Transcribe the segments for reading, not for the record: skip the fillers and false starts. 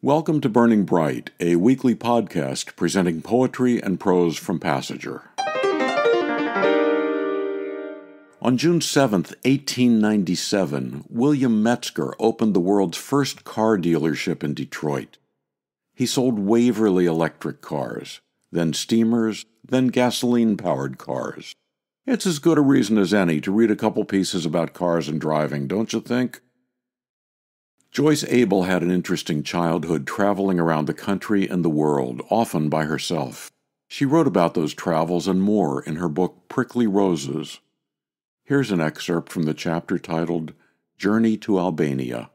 Welcome to Burning Bright, a weekly podcast presenting poetry and prose from Passenger. On June 7, 1897, William Metzger opened the world's first car dealership in Detroit. He sold Waverly electric cars, then steamers, then gasoline-powered cars. It's as good a reason as any to read a couple pieces about cars and driving, don't you think? Joyce Abell had an interesting childhood traveling around the country and the world, often by herself. She wrote about those travels and more in her book Prickly Roses. Here's an excerpt from the chapter titled Journey to Albania.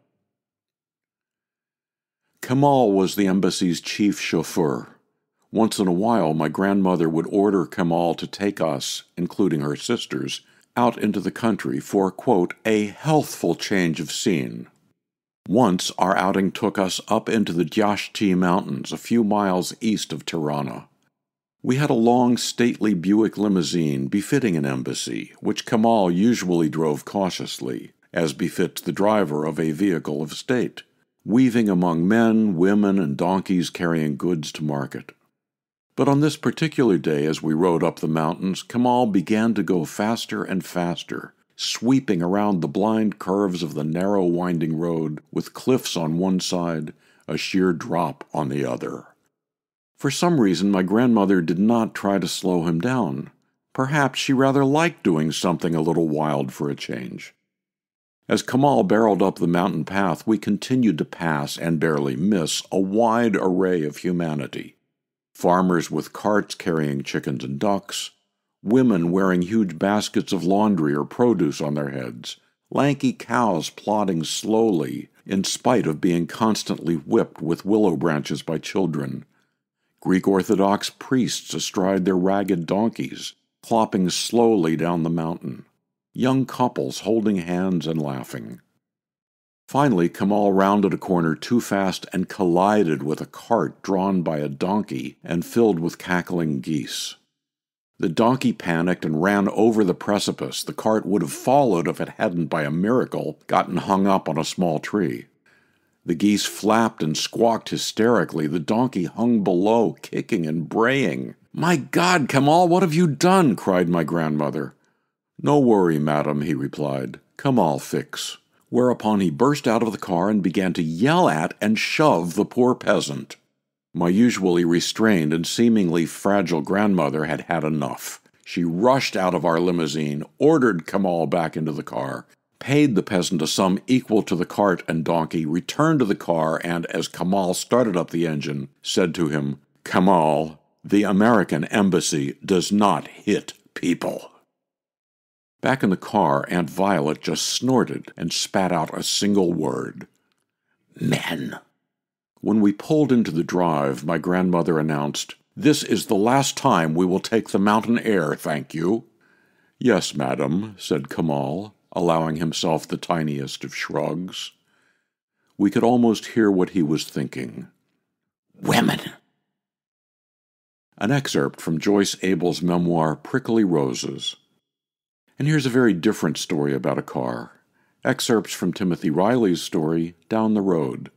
Kemal was the embassy's chief chauffeur. Once in a while, my grandmother would order Kemal to take us, including her sisters, out into the country for, quote, a healthful change of scene. Once our outing took us up into the Dyashti Mountains, a few miles east of Tirana. We had a long, stately Buick limousine befitting an embassy, which Kemal usually drove cautiously, as befits the driver of a vehicle of state, weaving among men, women, and donkeys carrying goods to market. But on this particular day, as we rode up the mountains, Kemal began to go faster and faster, sweeping around the blind curves of the narrow winding road with cliffs on one side, a sheer drop on the other. For some reason, my grandmother did not try to slow him down. Perhaps she rather liked doing something a little wild for a change. As Kemal barreled up the mountain path, we continued to pass and barely miss a wide array of humanity. Farmers with carts carrying chickens and ducks, women wearing huge baskets of laundry or produce on their heads, lanky cows plodding slowly in spite of being constantly whipped with willow branches by children, Greek Orthodox priests astride their ragged donkeys, clopping slowly down the mountain, young couples holding hands and laughing. Finally, Kemal rounded a corner too fast and collided with a cart drawn by a donkey and filled with cackling geese. The donkey panicked and ran over the precipice. The cart would have followed if it hadn't, by a miracle, gotten hung up on a small tree. The geese flapped and squawked hysterically. The donkey hung below, kicking and braying. "My God, Kemal, what have you done?" cried my grandmother. "No worry, madam," he replied. "Kemal fix." Whereupon he burst out of the car and began to yell at and shove the poor peasant. My usually restrained and seemingly fragile grandmother had had enough. She rushed out of our limousine, ordered Kemal back into the car, paid the peasant a sum equal to the cart and donkey, returned to the car, and, as Kemal started up the engine, said to him, "Kemal, the American embassy does not hit people." Back in the car, Aunt Violet just snorted and spat out a single word. "Men." When we pulled into the drive, my grandmother announced, "This is the last time we will take the mountain air, thank you." "Yes, madam," said Kemal, allowing himself the tiniest of shrugs. We could almost hear what he was thinking. Women! An excerpt from Joyce Abell's memoir, Prickly Roses. And here's a very different story about a car. Excerpts from Timothy Reilly's story, Down the Road.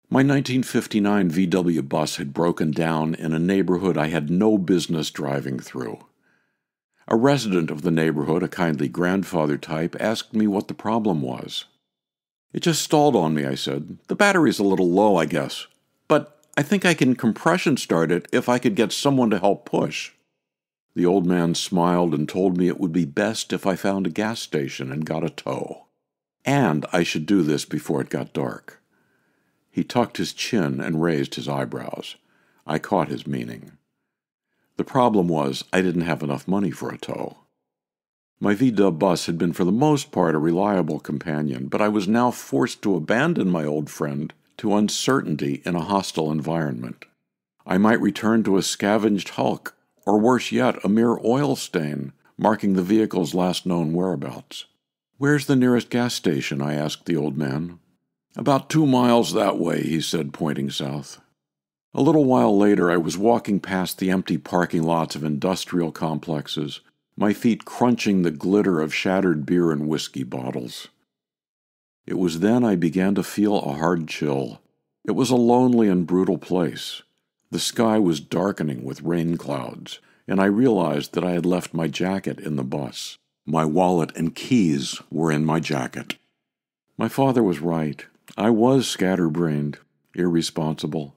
My 1959 VW bus had broken down in a neighborhood I had no business driving through. A resident of the neighborhood, a kindly grandfather type, asked me what the problem was. "It just stalled on me," I said. "The battery's a little low, I guess. But I think I can compression start it if I could get someone to help push." The old man smiled and told me it would be best if I found a gas station and got a tow. And I should do this before it got dark. He tucked his chin and raised his eyebrows. I caught his meaning. The problem was I didn't have enough money for a tow. My VW bus had been for the most part a reliable companion, but I was now forced to abandon my old friend to uncertainty in a hostile environment. I might return to a scavenged hulk, or worse yet, a mere oil stain, marking the vehicle's last known whereabouts. "Where's the nearest gas station?" I asked the old man. "About 2 miles that way," he said, pointing south. A little while later, I was walking past the empty parking lots of industrial complexes, my feet crunching the glitter of shattered beer and whiskey bottles. It was then I began to feel a hard chill. It was a lonely and brutal place. The sky was darkening with rain clouds, and I realized that I had left my jacket in the bus. My wallet and keys were in my jacket. My father was right. I was scatterbrained, irresponsible.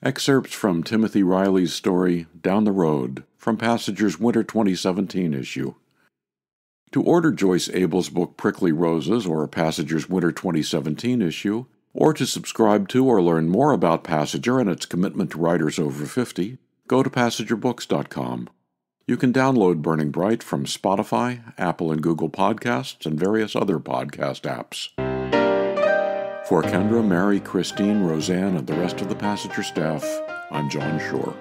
Excerpts from Timothy Reilly's story, Down the Road, from Passager's Winter 2017 issue. To order Joyce Abell's book Prickly Roses or Passager's Winter 2017 issue, or to subscribe to or learn more about Passager and its commitment to writers over 50, go to passagerbooks.com. You can download Burning Bright from Spotify, Apple and Google Podcasts, and various other podcast apps. For Kendra, Mary, Christine, Roseanne, and the rest of the Passager staff, I'm John Shore.